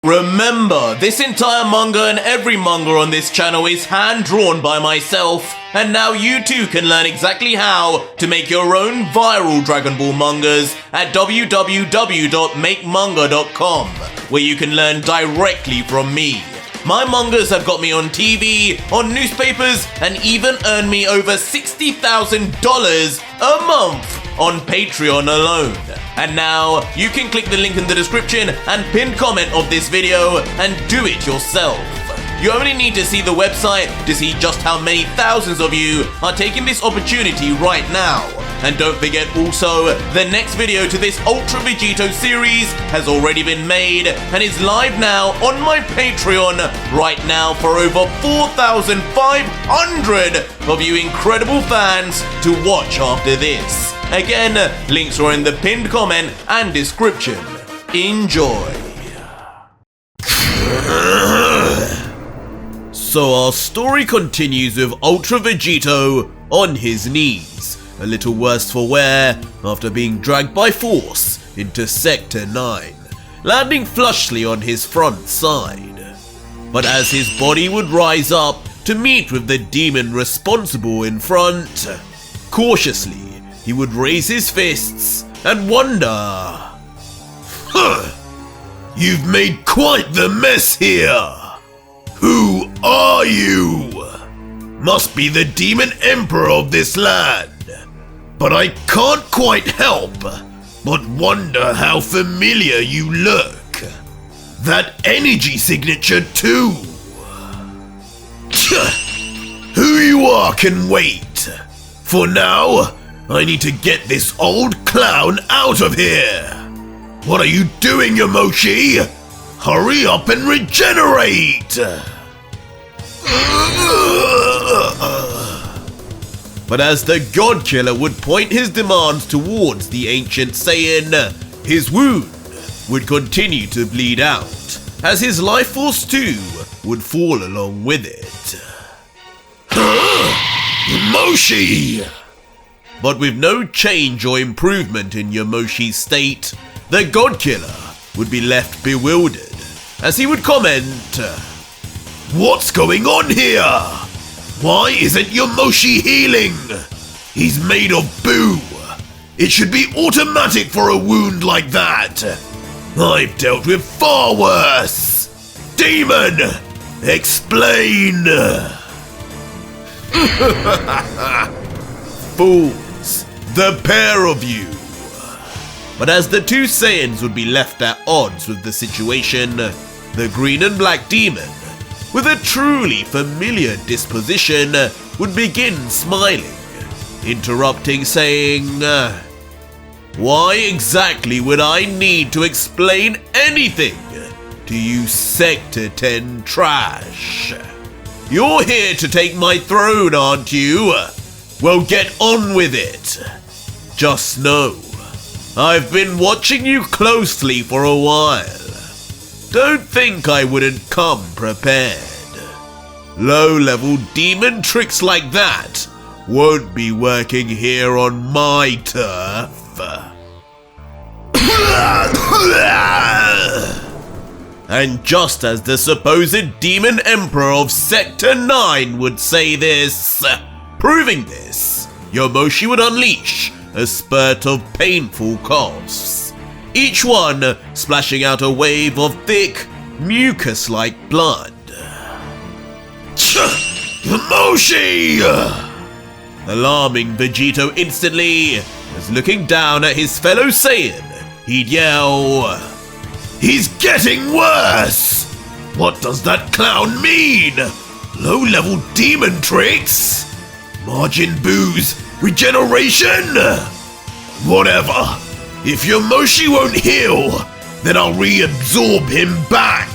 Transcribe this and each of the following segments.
Remember, this entire manga and every manga on this channel is hand-drawn by myself, and now you too can learn exactly how to make your own viral Dragon Ball mangas at www.makemanga.com, where you can learn directly from me. My mangas have got me on TV, on newspapers, and even earned me over $60,000 a month on Patreon alone. And now, you can click the link in the description and pinned comment of this video and do it yourself. You only need to see the website to see just how many thousands of you are taking this opportunity right now. And don't forget also, the next video to this Ultra Vegito series has already been made and is live now on my Patreon right now for over 4,500 of you incredible fans to watch after this. Again, links are in the pinned comment and description. Enjoy. So our story continues with Ultra Vegito on his knees, a little worse for wear after being dragged by force into Sector 9, landing flushly on his front side. But as his body would rise up to meet with the demon responsible in front, cautiously he would raise his fists and wonder, You've made quite the mess here! Who are you? Must be the demon emperor of this land. But I can't quite help but wonder how familiar you look. That energy signature too. Who you are can wait. For now, I need to get this old clown out of here. What are you doing, Yamoshi? Hurry up and regenerate! But as the God Killer would point his demands towards the ancient Saiyan, his wound would continue to bleed out, as his life force too would fall along with it. Yamoshi! But with no change or improvement in Yamoshi's state, the God Killer would be left bewildered, as he would comment, What's going on here? Why isn't Yamoshi healing? He's made of boo. It should be automatic for a wound like that. I've dealt with far worse. Demon, explain. Fools, the pair of you. But as the two Saiyans would be left at odds with the situation, the green and black demon, with a truly familiar disposition, would begin smiling, interrupting saying, Why exactly would I need to explain anything to you Sector 10 trash? You're here to take my throne, aren't you? Well, get on with it. Just know, I've been watching you closely for a while. Don't think I wouldn't come prepared. Low-level demon tricks like that won't be working here on my turf. And just as the supposed demon emperor of Sector 9 would say this, proving this, Yamoshi would unleash a spurt of painful coughs, each one splashing out a wave of thick, mucus-like blood. Yamoshi! Alarming Vegito instantly, as looking down at his fellow Saiyan, he'd yell, He's getting worse! What does that clown mean? Low-level demon tricks? Margin booze? Regeneration? Whatever. If Yamoshi won't heal, then I'll reabsorb him back.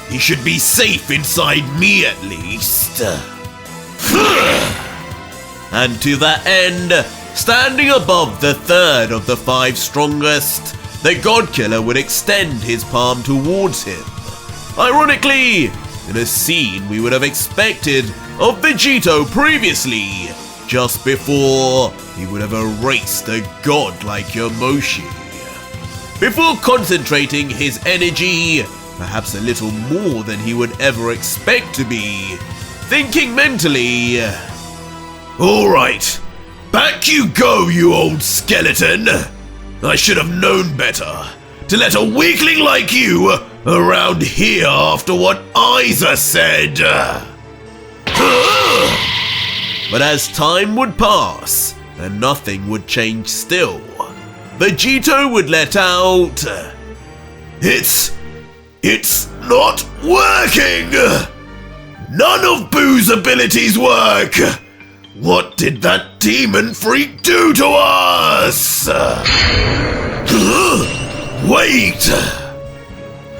He should be safe inside me at least. And to that end, standing above the third of the five strongest, the God Killer would extend his palm towards him. Ironically, in a scene we would have expected of Vegito previously, just before he would have erased a god like Yamoshi. Before concentrating his energy perhaps a little more than he would ever expect to be. Thinking mentally, Alright, back you go, you old skeleton. I should have known better to let a weakling like you around here after what Isa said. but as time would pass and nothing would change still, Vegito would let out, It's not working! None of Boo's abilities work! What did that demon freak do to us? Wait!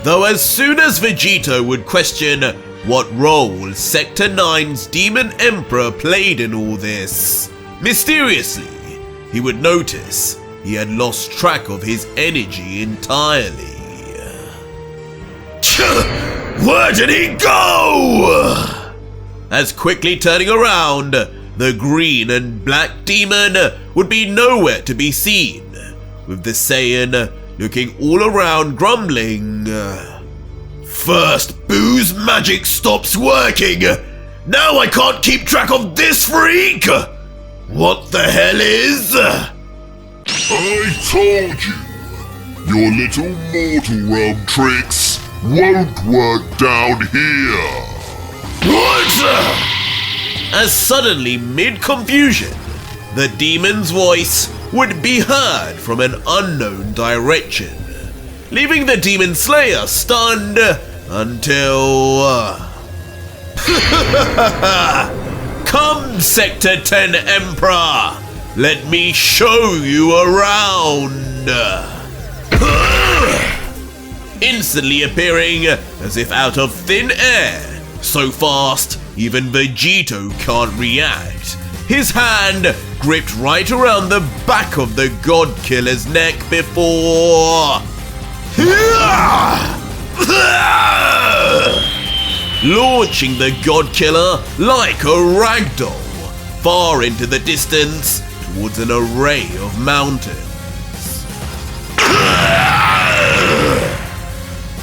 Though as soon as Vegito would question what role Sector 9's Demon Emperor played in all this, mysteriously, he would notice he had lost track of his energy entirely. Where did he go? As quickly turning around, the green and black demon would be nowhere to be seen, with the Saiyan looking all around grumbling. First Boo's magic stops working. Now I can't keep track of this freak. What the hell is? I told you, your little mortal realm tricks won't work down here. What? As suddenly, mid-confusion, the demon's voice would be heard from an unknown direction, leaving the demon slayer stunned until... Come, Sector 10 Emperor! Let me show you around! Instantly appearing as if out of thin air, so fast even Vegito can't react. His hand gripped right around the back of the God Killer's neck before... launching the God Killer like a ragdoll far into the distance towards an array of mountains.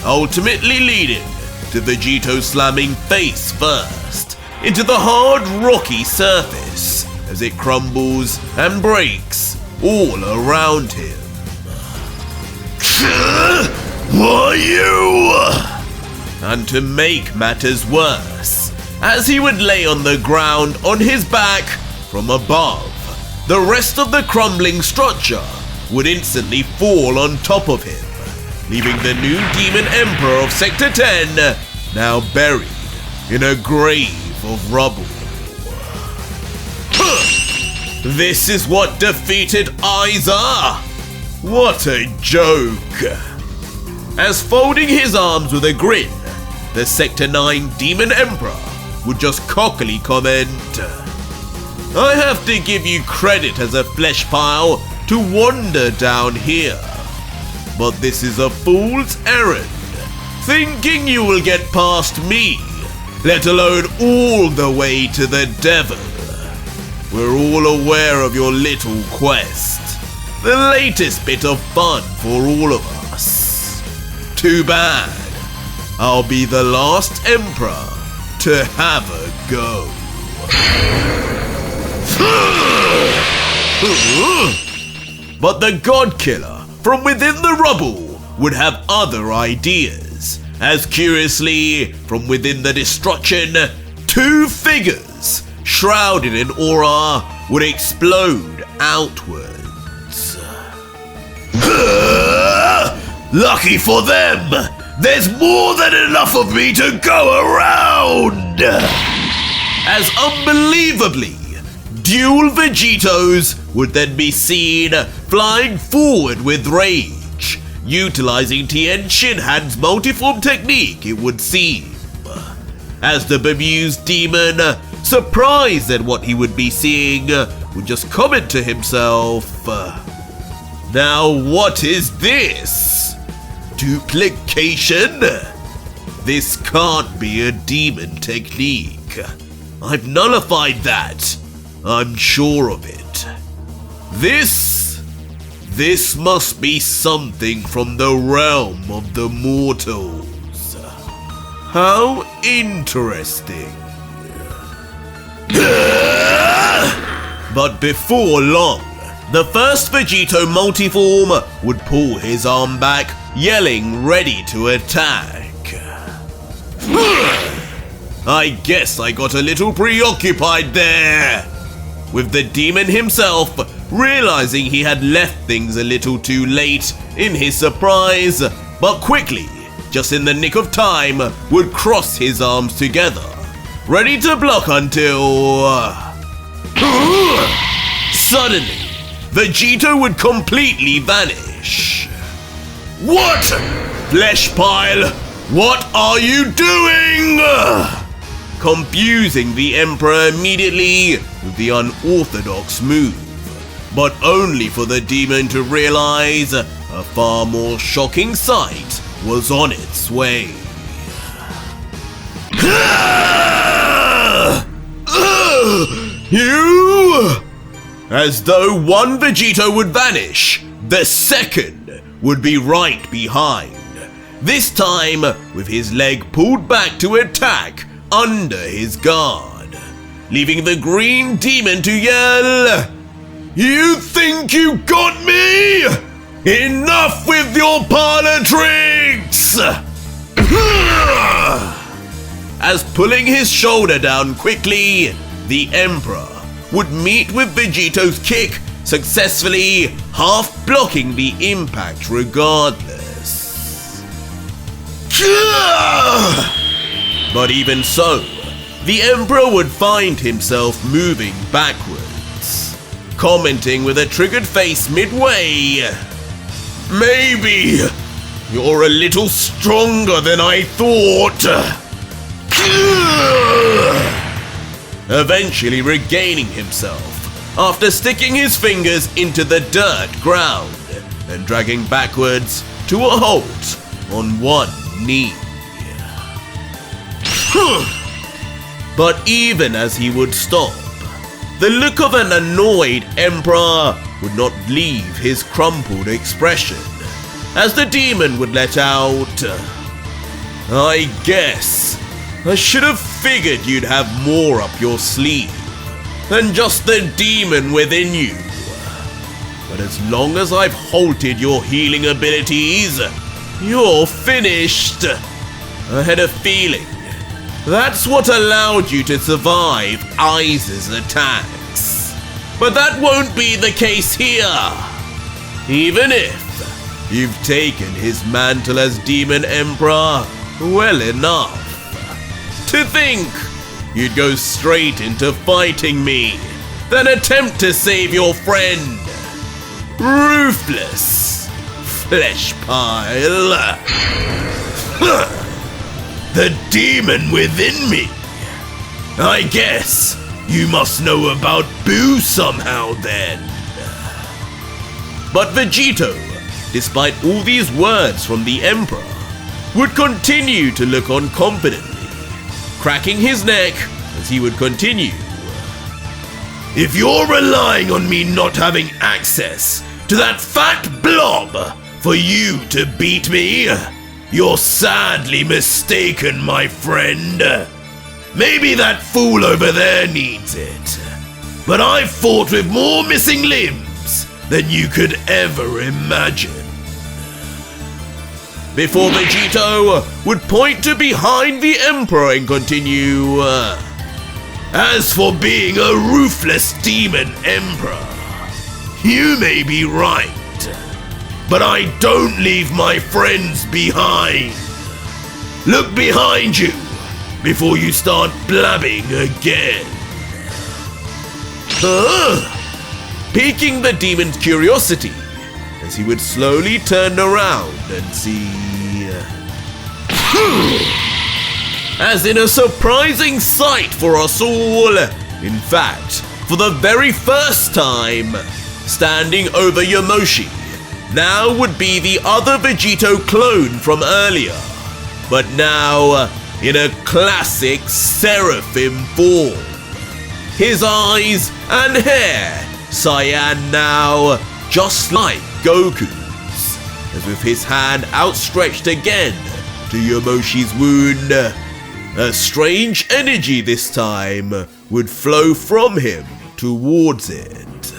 Ultimately leading to Vegito slamming face first into the hard rocky surface as it crumbles and breaks all around him. Who are you? And to make matters worse, as he would lay on the ground on his back from above, the rest of the crumbling structure would instantly fall on top of him, leaving the new Demon Emperor of Sector 10 now buried in a grave of rubble. This is what defeated Isa! What a joke! As folding his arms with a grin, the Sector 9 Demon Emperor would just cockily comment, I have to give you credit as a flesh pile to wander down here, but this is a fool's errand, thinking you will get past me, let alone all the way to the devil. We're all aware of your little quest, the latest bit of fun for all of us. Too bad, I'll be the last emperor to have a go. But the God Killer from within the rubble would have other ideas, as curiously, from within the destruction, two figures shrouded in aura would explode outwards. Lucky for them, there's more than enough of me to go around! As unbelievably, dual Vegitos would then be seen flying forward with rage, utilizing Tien Shinhan's multiform technique, it would seem. As the bemused demon, surprised at what he would be seeing, would just comment to himself, now what is this? Duplication? This can't be a demon technique. I've nullified that. I'm sure of it. This must be something from the realm of the mortals. How interesting. But before long, the first Vegito multiform would pull his arm back, yelling ready to attack. I guess I got a little preoccupied there. With the demon himself realizing he had left things a little too late in his surprise, but quickly, just in the nick of time, would cross his arms together, ready to block until... Suddenly, Vegito would completely vanish. What? Flesh pile, what are you doing? Confusing the Emperor immediately with the unorthodox move, but only for the demon to realize a far more shocking sight was on its way. You! As though one Vegito would vanish, the second would be right behind, this time with his leg pulled back to attack under his guard, leaving the green demon to yell, "You think you got me? Enough with your parlor tricks!" As pulling his shoulder down quickly, the Emperor would meet with Vegito's kick, successfully half blocking the impact regardless. But even so, the Emperor would find himself moving backwards, commenting with a triggered face midway, "Maybe you're a little stronger than I thought." Eventually regaining himself after sticking his fingers into the dirt ground and dragging backwards to a halt on one knee. But even as he would stop, the look of an annoyed Emperor would not leave his crumpled expression, as the demon would let out, "I guess I should have figured you'd have more up your sleeve than just the demon within you. But as long as I've halted your healing abilities, you're finished. I had a feeling that's what allowed you to survive Aiza's attacks. But that won't be the case here. Even if you've taken his mantle as Demon Emperor well enough. To think you'd go straight into fighting me, then attempt to save your friend. Ruthless flesh pile." The demon within me. I guess you must know about Boo somehow then. But Vegito, despite all these words from the Emperor, would continue to look on confidently, cracking his neck as he would continue. "If you're relying on me not having access to that fat blob for you to beat me, you're sadly mistaken, my friend. Maybe that fool over there needs it, but I've fought with more missing limbs than you could ever imagine." Before Vegito would point to behind the Emperor and continue, "As for being a ruthless demon Emperor, you may be right, but I don't leave my friends behind. Look behind you before you start blabbing again." Piquing the demon's curiosity, as he would slowly turn around and see... As in a surprising sight for us all, in fact, for the very first time, standing over Yamoshi, now would be the other Vegito clone from earlier, but now in a classic Seraphim form. His eyes and hair Saiyan now, just like Goku's, as with his hand outstretched again to Yamoshi's wound, A strange energy this time would flow from him towards it.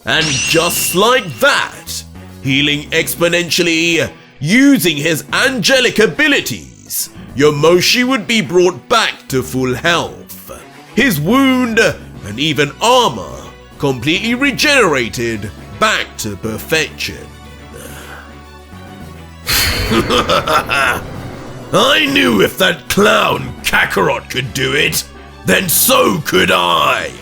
And just like that, healing exponentially, using his angelic abilities, Yamoshi would be brought back to full health. His wound and even armor completely regenerated back to perfection. I knew if that clown Kakarot could do it, then so could I.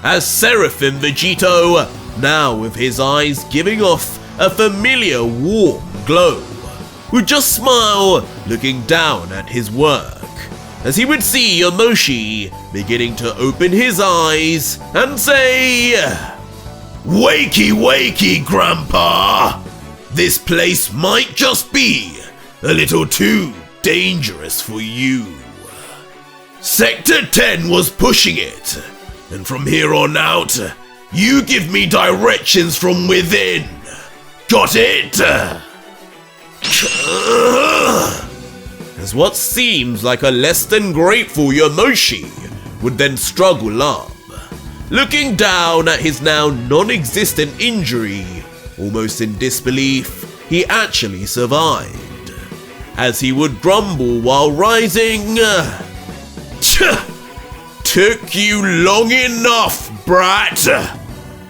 As Seraphim Vegito, now with his eyes giving off a familiar warm glow, would just smile looking down at his work, as he would see Yamoshi beginning to open his eyes and say, "Wakey, wakey, Grandpa! This place might just be a little too dangerous for you. Sector 10 was pushing it, and from here on out, you give me directions from within. Got it?" As what seems like a less than grateful Yamoshi would then struggle up, looking down at his now non-existent injury, almost in disbelief he actually survived, as he would grumble while rising, "Took you long enough, brat.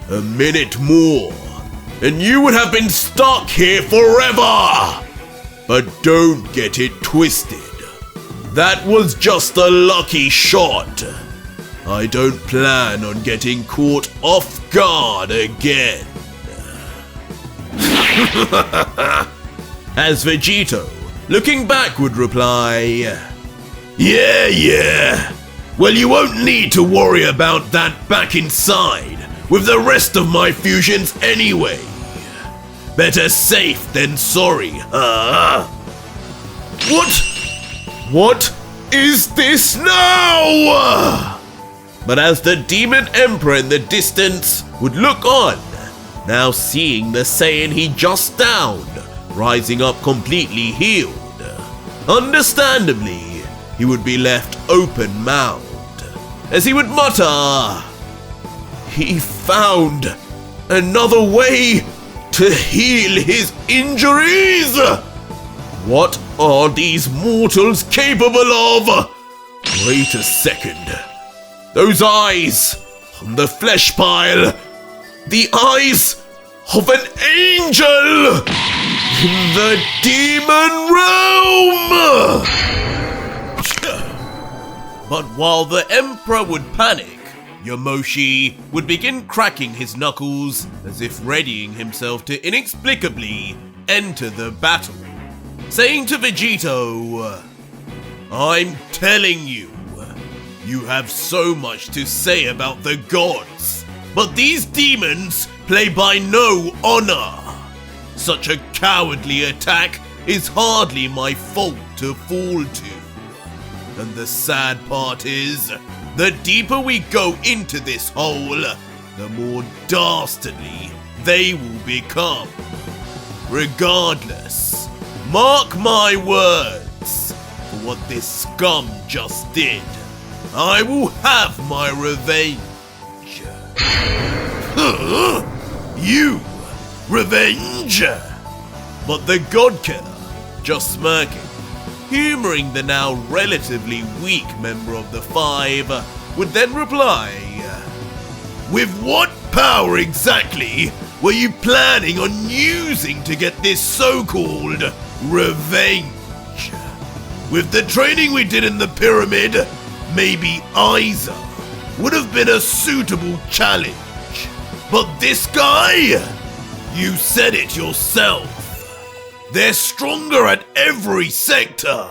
A minute more, and you would have been stuck here forever. But don't get it twisted. That was just a lucky shot. I don't plan on getting caught off guard again." As Vegito, looking back, would reply, Yeah. Well, you won't need to worry about that back inside with the rest of my fusions anyway. Better safe than sorry, huh? What is this now? But as the Demon Emperor in the distance would look on, now seeing the Saiyan he just downed rising up completely healed, understandably, he would be left open-mouthed, as he would mutter, "He found another way to heal his injuries? What are these mortals capable of? Wait a second. Those eyes on the flesh pile, the eyes of an angel in the demon realm!" But while the Emperor would panic, Yamoshi would begin cracking his knuckles as if readying himself to inexplicably enter the battle, saying to Vegito, "I'm telling you, you have so much to say about the gods, but these demons play by no honor. Such a cowardly attack is hardly my fault to fall to. And the sad part is, the deeper we go into this hole, the more dastardly they will become. Regardless, mark my words, for what this scum just did, I will have my revenge." Huh? You? Revenge? But the God Killer, just smirking, humoring the now relatively weak member of the Five, would then reply, "With what power exactly were you planning on using to get this so-called revenge? With the training we did in the pyramid, maybe Aiza would have been a suitable challenge. But this guy? You said it yourself. They're stronger at every sector.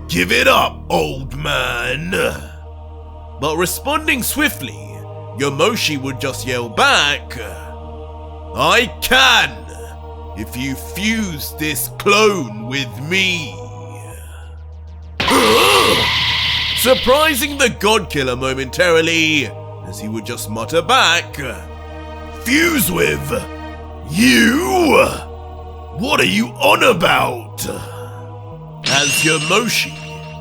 Give it up, old man." But responding swiftly, Yamoshi would just yell back, "I can, if you fuse this clone with me." Surprising the God Killer momentarily, as he would just mutter back, "Fuse with? You? What are you on about?" As as Yamoshi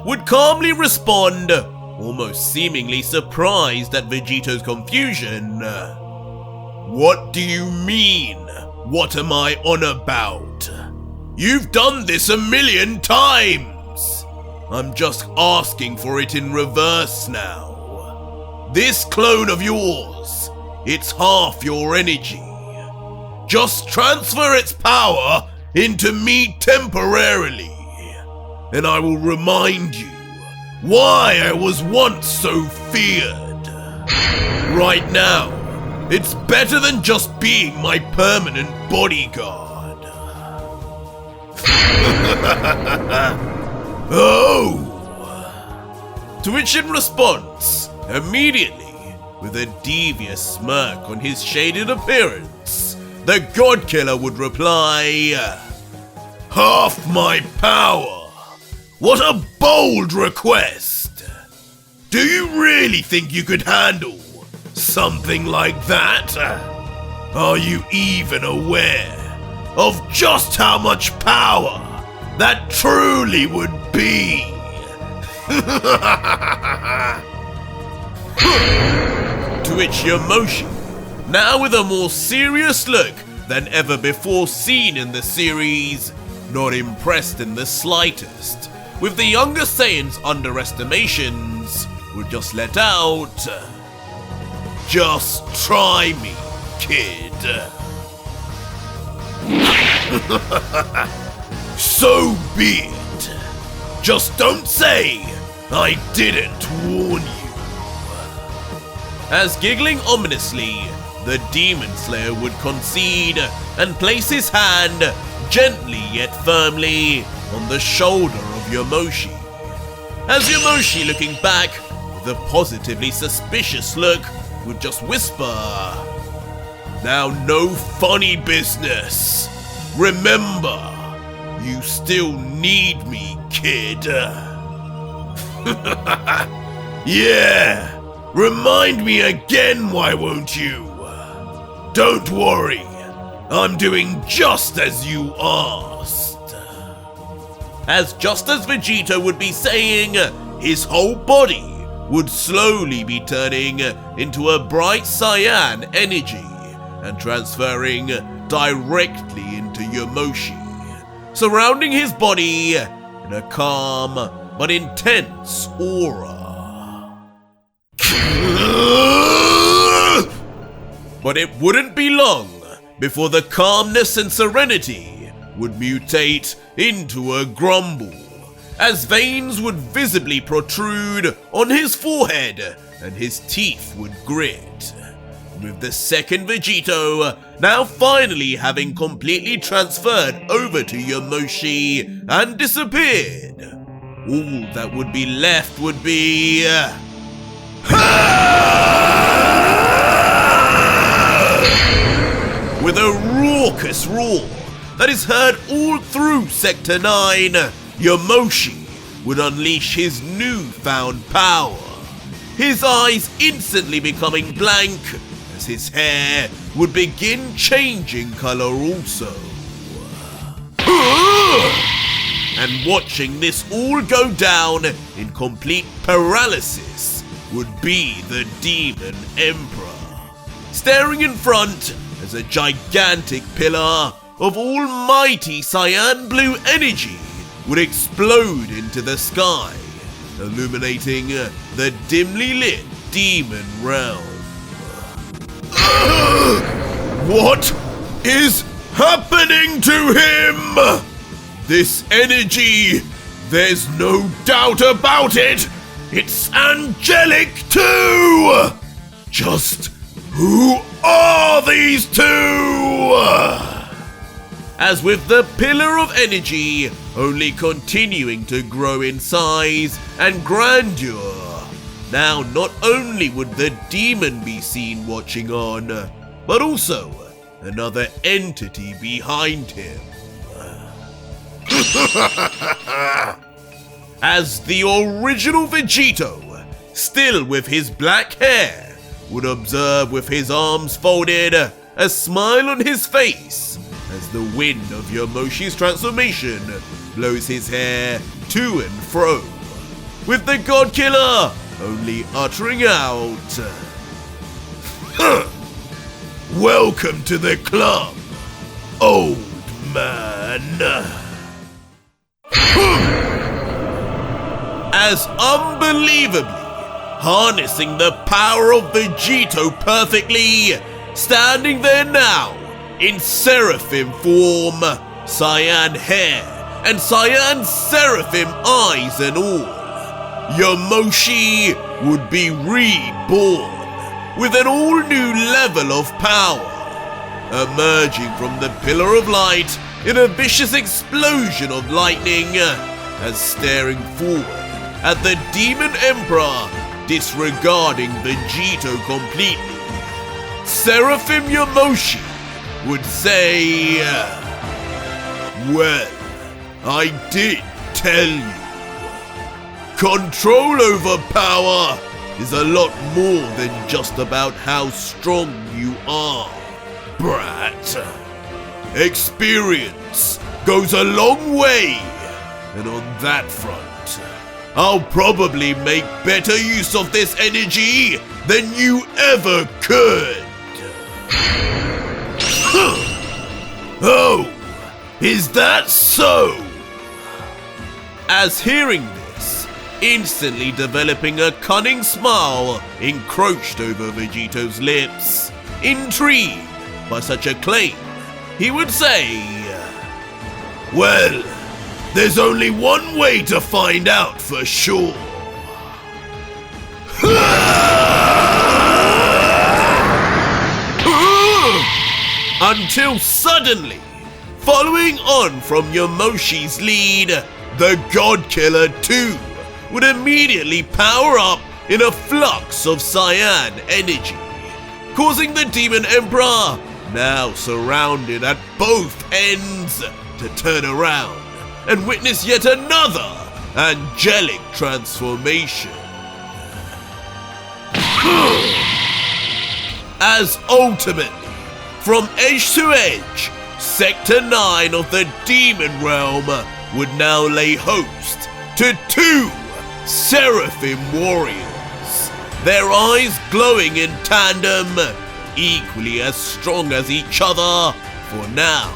would calmly respond, almost seemingly surprised at Vegito's confusion. What do you mean? What am I on about? You've done this 1,000,000 times! I'm just asking for it in reverse now. This clone of yours, it's half your energy. Just transfer its power into me temporarily, and I will remind you why I was once so feared. Right now, it's better than just being my permanent bodyguard. Oh! To which in response, immediately, with a devious smirk on his shaded appearance, the God Killer would reply, half my power! What a bold request! Do you really think you could handle something like that? Are you even aware of just how much power that truly would be? To which Yamoshi, now with a more serious look than ever before seen in the series, not impressed in the slightest with the younger Saiyan's underestimations, would just let out, just try me, kid. So be it. Just don't say I didn't warn you. As giggling ominously, the Demon Slayer would concede and place his hand gently yet firmly on the shoulder of Yamoshi. As Yamoshi, looking back with a positively suspicious look, would just whisper, now no funny business. Remember, you still need me, kid. Yeah, remind me again, why won't you? Don't worry, I'm doing just as you asked. As just as Vegito would be saying, his whole body would slowly be turning into a bright Saiyan energy and transferring directly into Yamoshi, surrounding his body in a calm but intense aura. But it wouldn't be long before the calmness and serenity would mutate into a grumble, as veins would visibly protrude on his forehead and his teeth would grit. With the second Vegito now finally having completely transferred over to Yamoshi and disappeared, all that would be left would be... With a raucous roar that is heard all through Sector 9, Yamoshi would unleash his newfound power, his eyes instantly becoming blank as his hair would begin changing color also. And watching this all go down in complete paralysis would be the Demon Emperor, staring in front as a gigantic pillar of almighty cyan blue energy would explode into the sky, illuminating the dimly lit demon realm. What is happening to him? This energy, there's no doubt about it, it's angelic too! Just who are these two? As with the pillar of energy only continuing to grow in size and grandeur, now not only would the demon be seen watching on, but also another entity behind him. As the original Vegito, still with his black hair, would observe with his arms folded, a smile on his face, as the wind of Yamoshi's transformation blows his hair to and fro, with the God Killer only uttering out, Welcome to the club, old man. As unbelievably harnessing the power of Vegito perfectly, standing there now in Seraphim form, Saiyan hair and Saiyan Seraphim eyes and all, Yamoshi would be reborn with an all-new level of power, emerging from the pillar of light in a vicious explosion of lightning, as staring forward at the Demon Emperor, disregarding Vegito completely, Seraphim Yamoshi would say, well, I did tell you. Control over power is a lot more than just about how strong you are, brat. Experience goes a long way, and on that front, I'll probably make better use of this energy than you ever could. Oh, is that so? As hearing this, instantly developing a cunning smile encroached over Vegito's lips, intrigued by such a claim, he would say, well, there's only one way to find out for sure. Until suddenly, following on from Yamoshi's lead, the God Killer too would immediately power up in a flux of Saiyan energy, causing the Demon Emperor, now surrounded at both ends, to turn around and witness yet another angelic transformation. As ultimately, from edge to edge, Sector 9 of the Demon Realm would now lay host to two Seraphim warriors, their eyes glowing in tandem, equally as strong as each other for now,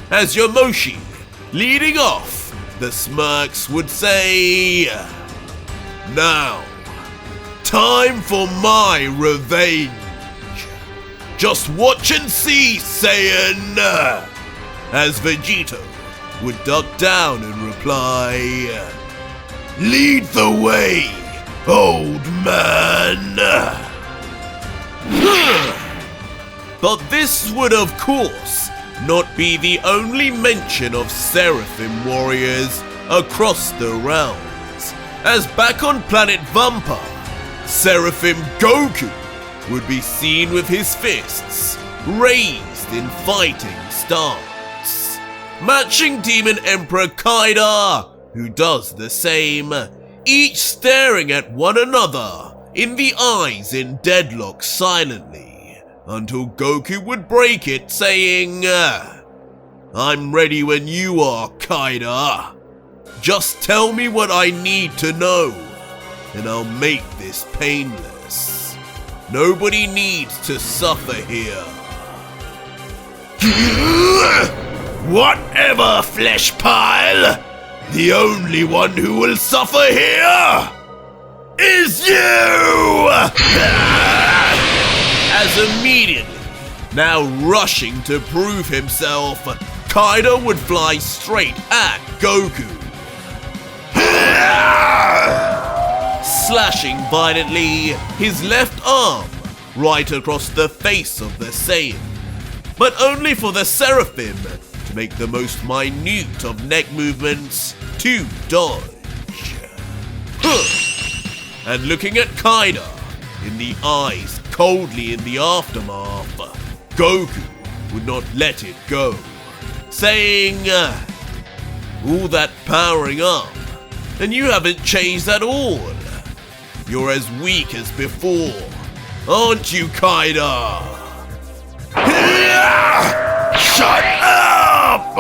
as Yamoshi, leading off, the smirks would say, now, time for my revenge. Just watch and see, Saiyan! As Vegito would duck down and reply, lead the way, old man! But this would of course not be the only mention of Seraphim warriors across the realms, as back on planet Vampa, Seraphim Goku would be seen with his fists raised in fighting stance, matching Demon Emperor Kaida, who does the same, each staring at one another in the eyes in deadlock silently, until Goku would break it saying, I'm ready when you are, Kaida. Just tell me what I need to know, and I'll make this painless. Nobody needs to suffer here. Whatever, flesh pile! The only one who will suffer here is you! As immediately, now rushing to prove himself, Kaida would fly straight at Goku, slashing violently his left arm right across the face of the Saiyan, but only for the Seraphim to make the most minute of neck movements to dodge. And looking at Kaida in the eyes coldly in the aftermath, Goku would not let it go, saying, all that powering up, and you haven't changed at all. You're as weak as before, aren't you, Kaida? Shut up!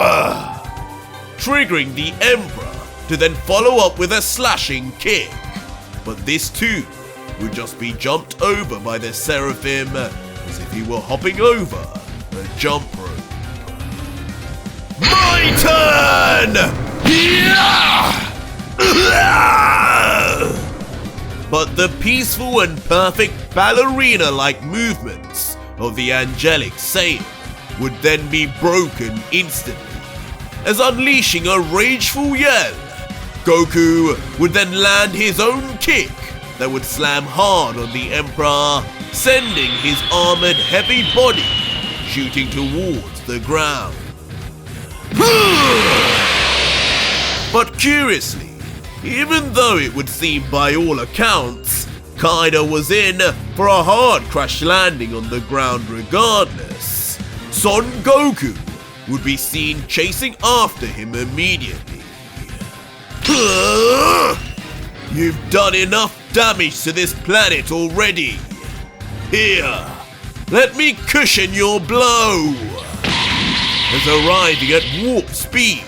triggering the Emperor to then follow up with a slashing kick. But this too would just be jumped over by the Seraphim as if he were hopping over a jump rope. My turn! But the peaceful and perfect ballerina-like movements of the angelic Saiyan would then be broken instantly, as unleashing a rageful yell, Goku would then land his own kick that would slam hard on the Emperor, sending his armored heavy body shooting towards the ground. But curiously, even though it would seem by all accounts, Kaido was in for a hard crash landing on the ground regardless, Son Goku would be seen chasing after him immediately. You've done enough damage to this planet already. Here, let me cushion your blow. As arriving at warp speed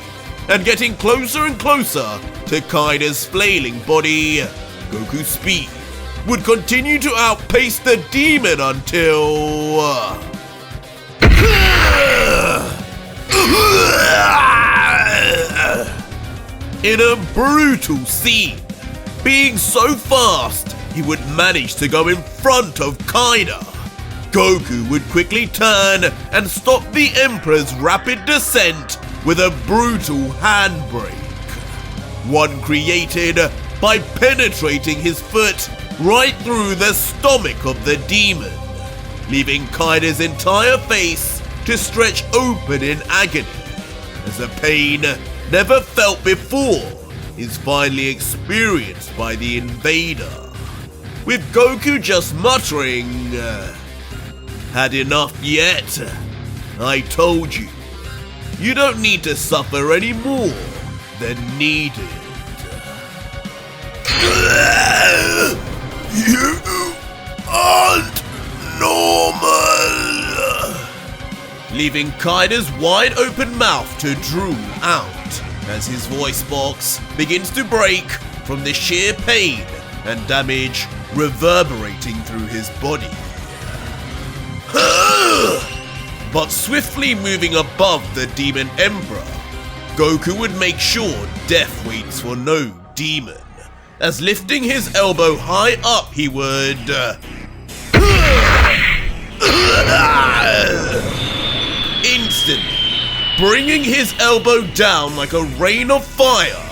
and getting closer and closer to Kaido's flailing body, Goku's speed would continue to outpace the demon until... in a brutal scene, being so fast he would manage to go in front of Kaido, Goku would quickly turn and stop the Emperor's rapid descent with a brutal handbrake. One created by penetrating his foot right through the stomach of the demon, leaving Kaido's entire face to stretch open in agony, as a pain never felt before is finally experienced by the invader, with Goku just muttering, "Had enough yet? I told you, you don't need to suffer any more than needed." You aren't normal. Leaving Kaido's wide open mouth to drool out as his voice box begins to break from the sheer pain and damage reverberating through his body. But swiftly moving above the Demon Emperor, Goku would make sure death waits for no demon, as lifting his elbow high up he would... instantly, bringing his elbow down like a rain of fire,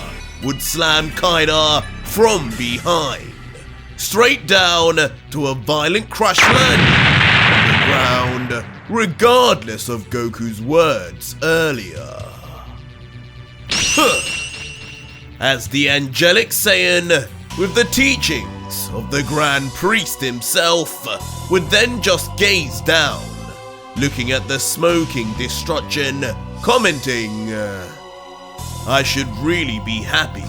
would slam Kaido from behind, straight down to a violent crash landing on the ground, regardless of Goku's words earlier. As the angelic Saiyan, with the teachings of the Grand Priest himself, would then just gaze down, looking at the smoking destruction, commenting, "I should really be happy,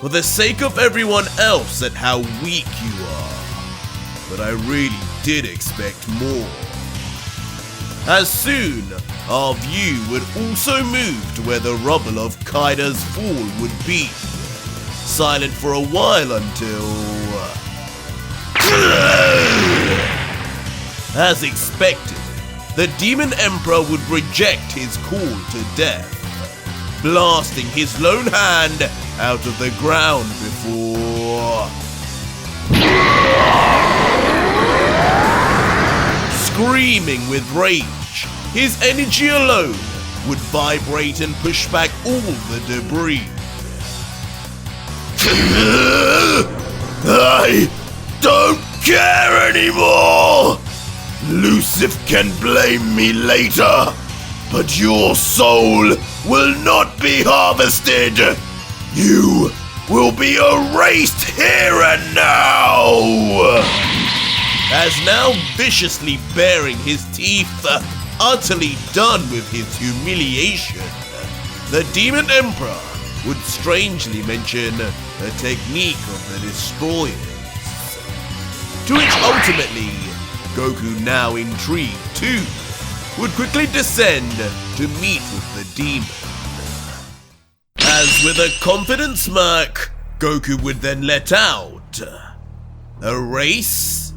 for the sake of everyone else, at how weak you are. But I really did expect more." As soon, our view would also move to where the rubble of Kaido's fall would be, silent for a while until... as expected, the Demon Emperor would reject his call to death, blasting his lone hand out of the ground before... screaming with rage, his energy alone would vibrate and push back all the debris. I don't care anymore! Lucif can blame me later, but your soul will not be harvested! You will be erased here and now! As now viciously baring his teeth, utterly done with his humiliation, the Demon Emperor would strangely mention a technique of the Destroyers, to which ultimately, Goku, now intrigued too, would quickly descend to meet with the demon. As with a confident smirk, Goku would then let out, "A race?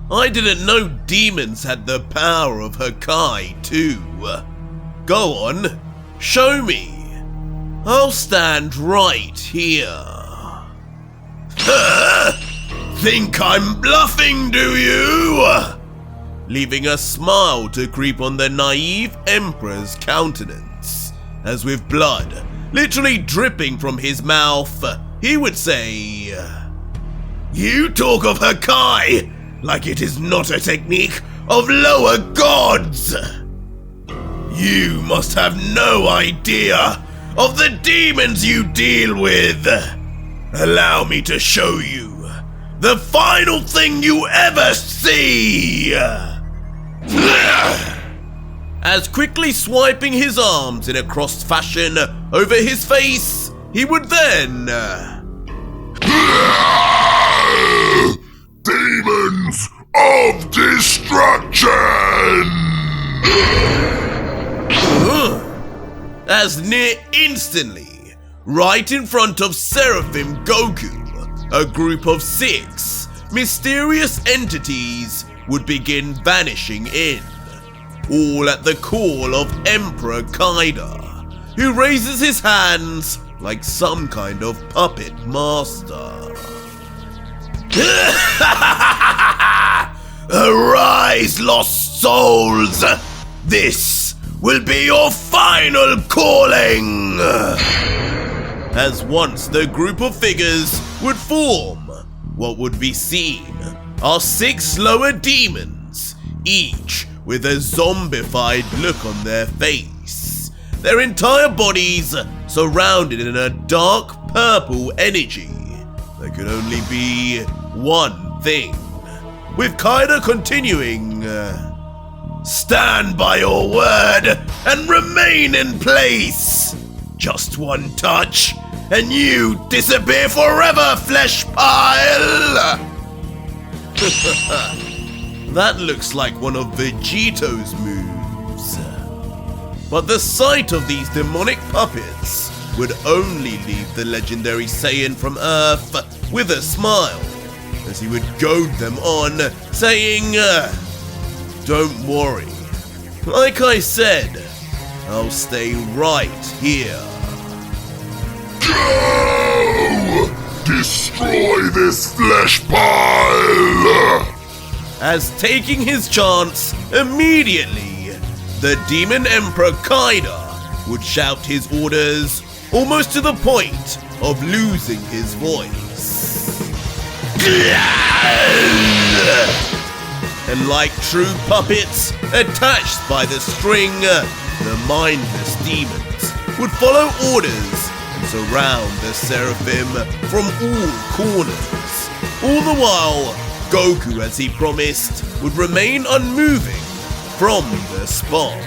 I didn't know demons had the power of Hakai too. Go on, show me. I'll stand right here." Think I'm bluffing, do you? Leaving a smile to creep on the naive Emperor's countenance, as with blood literally dripping from his mouth, he would say, "You talk of Hakai like it is not a technique of lower gods. You must have no idea of the demons you deal with. Allow me to show you the final thing you ever see." As quickly swiping his arms in a crossed fashion over his face, he would then... Demons of destruction! As near instantly, right in front of Seraphim Goku, a group of 6 mysterious entities would begin vanishing in, all at the call of Emperor Kaido, who raises his hands like some kind of puppet master. Arise, lost souls! This will be your final calling! As once the group of figures would form, what would be seen are 6 lower demons, each with a zombified look on their face, their entire bodies surrounded in a dark purple energy that could only be one thing, with Kaido continuing, "Stand by your word and remain in place. Just one touch and you disappear forever, flesh pile!" That looks like one of Vegito's moves. But the sight of these demonic puppets would only leave the legendary Saiyan from Earth with a smile, as he would goad them on, saying, "Don't worry. Like I said, I'll stay right here." Go! Destroy this flesh pile! As taking his chance, immediately, the Demon Emperor Kaido would shout his orders almost to the point of losing his voice. And like true puppets attached by the string, the mindless demons would follow orders and surround the Seraphim from all corners. All the while, Goku, as he promised, would remain unmoving from the spot.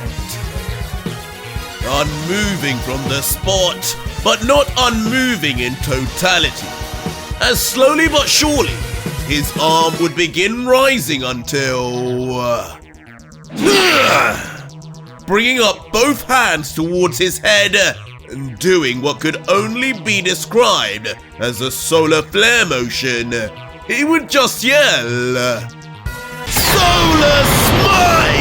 Unmoving from the spot, but not unmoving in totality, as slowly but surely, his arm would begin rising until... bringing up both hands towards his head and doing what could only be described as a solar flare motion, he would just yell, "Solar Smite!"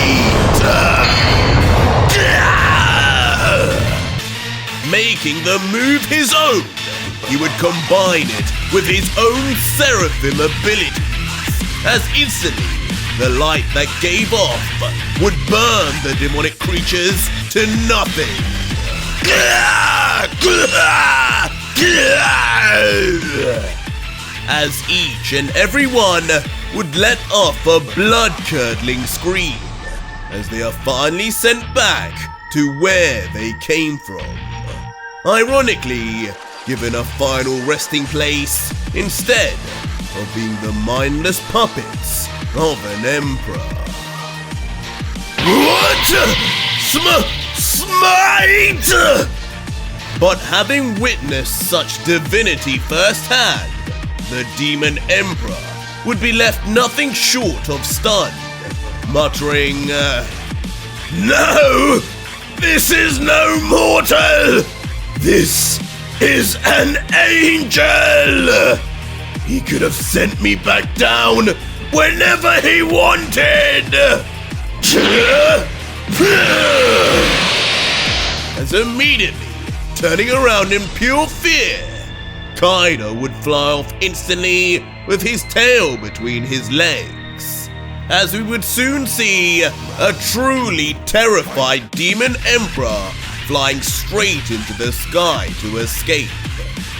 Making the move his own, he would combine it with his own Seraphim abilities, as instantly the light that gave off would burn the demonic creatures to nothing. As each and every one would let off a blood-curdling scream as they are finally sent back to where they came from, ironically given a final resting place instead of being the mindless puppets of an emperor. What? Smite! But having witnessed such divinity firsthand, the Demon Emperor would be left nothing short of stunned, muttering, "No! This is no mortal! This is an angel! He could have sent me back down whenever he wanted! As immediately, turning around in pure fear, Kaido would fly off instantly with his tail between his legs, as we would soon see a truly terrified demon emperor flying straight into the sky to escape,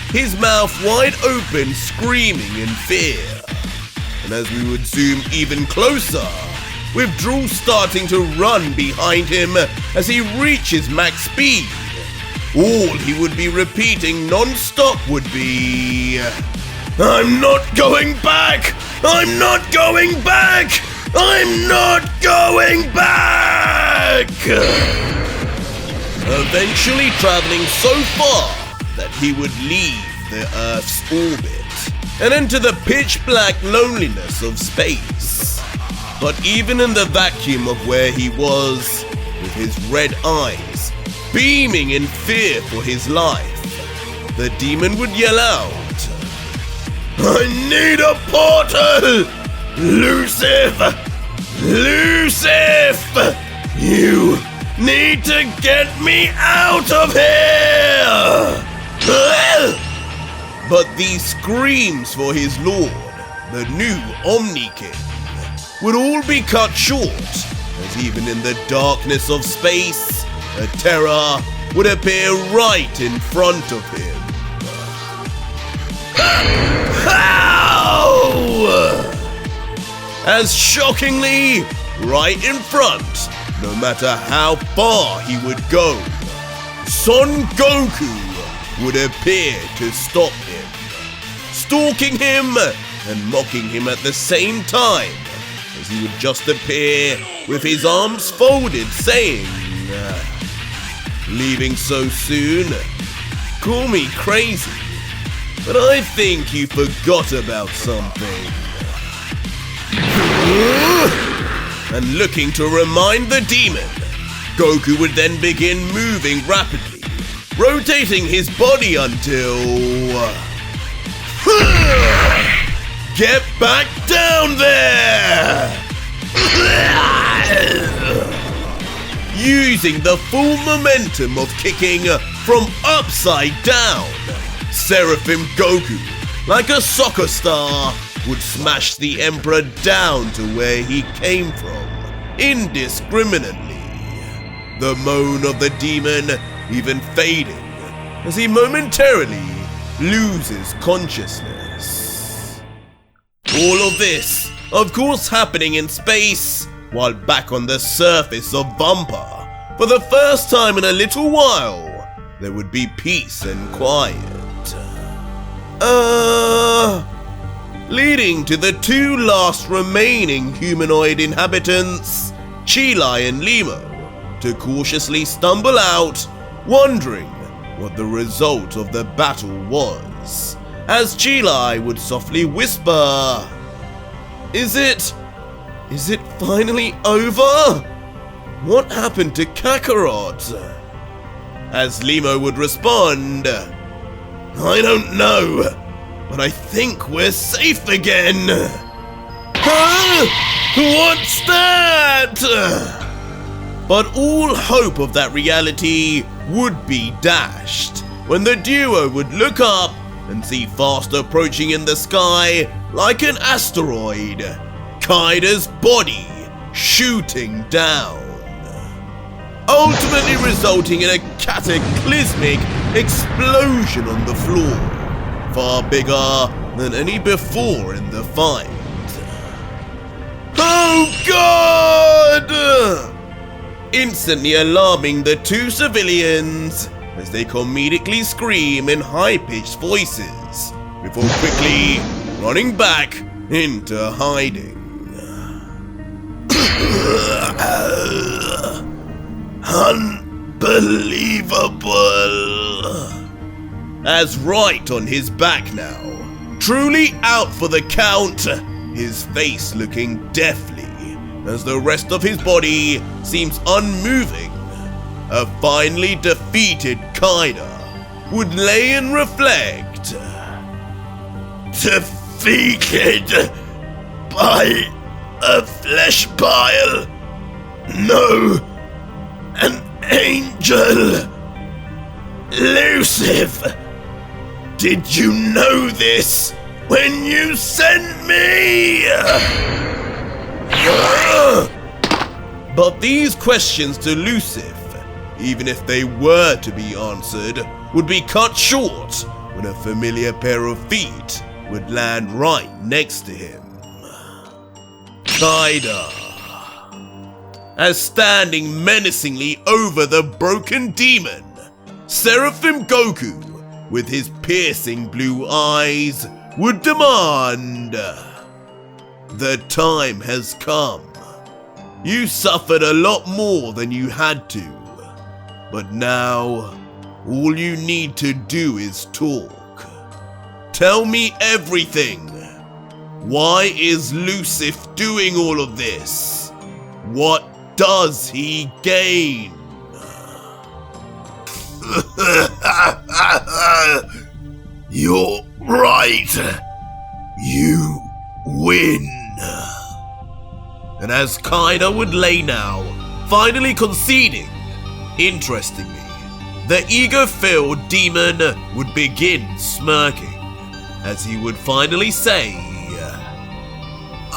his mouth wide open screaming in fear. And as we would zoom even closer, with Drool starting to run behind him as he reaches max speed, all he would be repeating non-stop would be, "I'm not going back! I'm not going back! I'm not going back!" Eventually traveling so far that he would leave the Earth's orbit and enter the pitch-black loneliness of space. But even in the vacuum of where he was, with his red eyes beaming in fear for his life, the demon would yell out, "I need a portal! Lucif! Lucif! You need to get me out of here!" But these screams for his lord, the new Omni King, would all be cut short, as even in the darkness of space, a terror would appear right in front of him. As shockingly, right in front, no matter how far he would go, Son Goku would appear to stop him, stalking him and mocking him at the same time, as he would just appear with his arms folded, saying, "Leaving so soon? Call me crazy, but I think you forgot about something." And looking to remind the demon, Goku would then begin moving rapidly, rotating his body until... Get back down there! Using the full momentum of kicking from upside down, Seraphim Goku, like a soccer star, would smash the Emperor down to where he came from, indiscriminately. The moan of the demon even fading as he momentarily loses consciousness. All of this, of course, happening in space, while back on the surface of Vampa, for the first time in a little while, there would be peace and quiet. Leading to the two last remaining humanoid inhabitants, Chilai and Limo, to cautiously stumble out, wondering what the result of the battle was, as Chilai would softly whisper, Is it finally over? What happened to Kakarot?" As Limo would respond, "I don't know, but I think we're safe again." Huh? What's that? But all hope of that reality would be dashed when the duo would look up and see fast approaching in the sky like an asteroid, Kaido's body shooting down, ultimately resulting in a cataclysmic explosion on the floor, far bigger than any before in the fight. Oh God! Instantly alarming the two civilians as they comedically scream in high-pitched voices before quickly running back into hiding. Unbelievable! As right on his back now, truly out for the count, his face looking deathly as the rest of his body seems unmoving, a finely defeated Kaido would lay and reflect. Defeated by a flesh pile? No, an angel. Lucifer, did you know this when you sent me? But these questions to Lucifer, even if they were to be answered, would be cut short when a familiar pair of feet would land right next to him. Kaida. As standing menacingly over the broken demon, Seraphim Goku, with his piercing blue eyes, would demand, "The time has come. You suffered a lot more than you had to, but now all you need to do is talk. Tell me everything. Why is Lucifer doing all of this? What does he gain?" You're right. You win. And as Kaida would lay now, finally conceding, interestingly, the ego-filled demon would begin smirking, as he would finally say,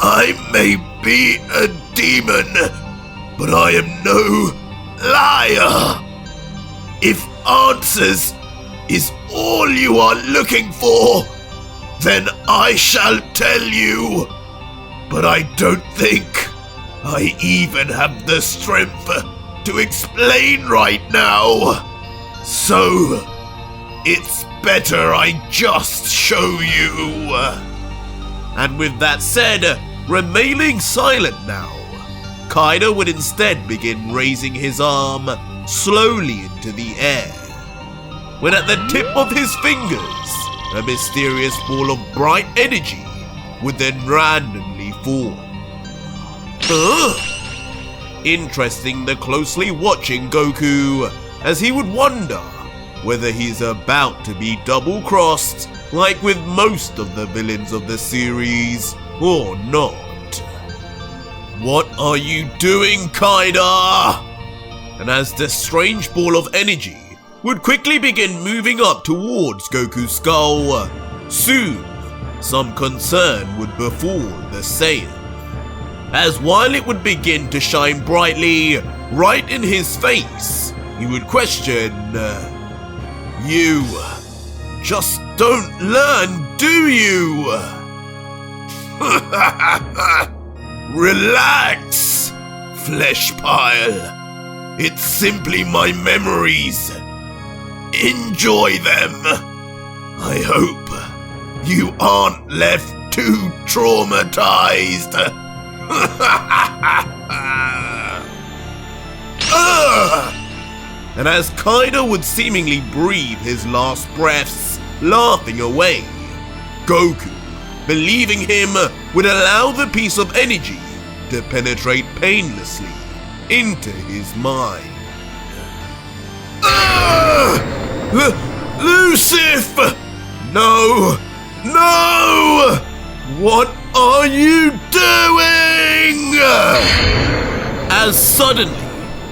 I may be a demon, but I am no liar. If answers is all you are looking for, then I shall tell you. But I don't think I even have the strength to explain right now. So, it's better I just show you. And with that said, remaining silent now, Kaida would instead begin raising his arm slowly into the air, when at the tip of his fingers, a mysterious ball of bright energy would then randomly form. Interesting the closely watching Goku, as he would wonder whether he's about to be double-crossed like with most of the villains of the series, or not. "What are you doing, Kaida?" And as the strange ball of energy would quickly begin moving up towards Goku's skull, soon some concern would befall the Saiyan, as while it would begin to shine brightly right in his face, he would question, "You just don't learn, do you?" Relax, flesh pile. It's simply my memories. Enjoy them. I hope you aren't left too traumatized. And as Kaida would seemingly breathe his last breaths, laughing away, Goku, believing him, would allow the piece of energy to penetrate painlessly into his mind. Lucifer! No! No! What are you doing? As suddenly,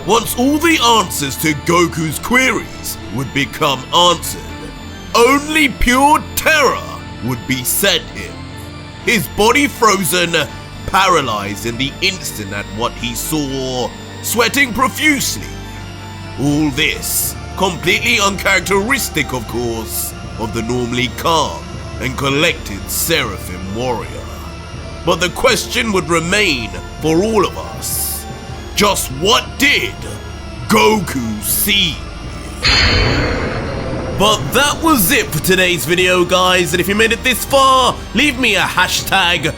once all the answers to Goku's queries would become answered, only pure terror would beset him, his body frozen, paralyzed in the instant at what he saw, sweating profusely. All this completely uncharacteristic, of course, of the normally calm and collected Seraphim warrior. But the question would remain for all of us. Just what did Goku see? But that was it for today's video, guys, and if you made it this far, leave me a hashtag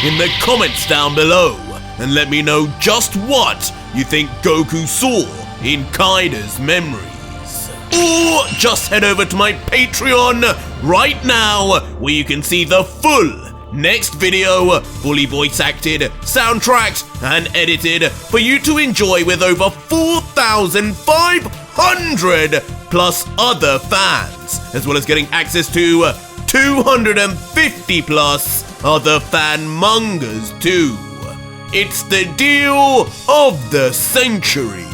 in the comments down below and let me know just what you think Goku saw in Kaida's memories. Or just head over to my Patreon right now, where you can see the full next video, fully voice acted, soundtracked and edited for you to enjoy, with over 4,500 plus other fans, as well as getting access to 250 plus other fan mangas too. It's the deal of the century.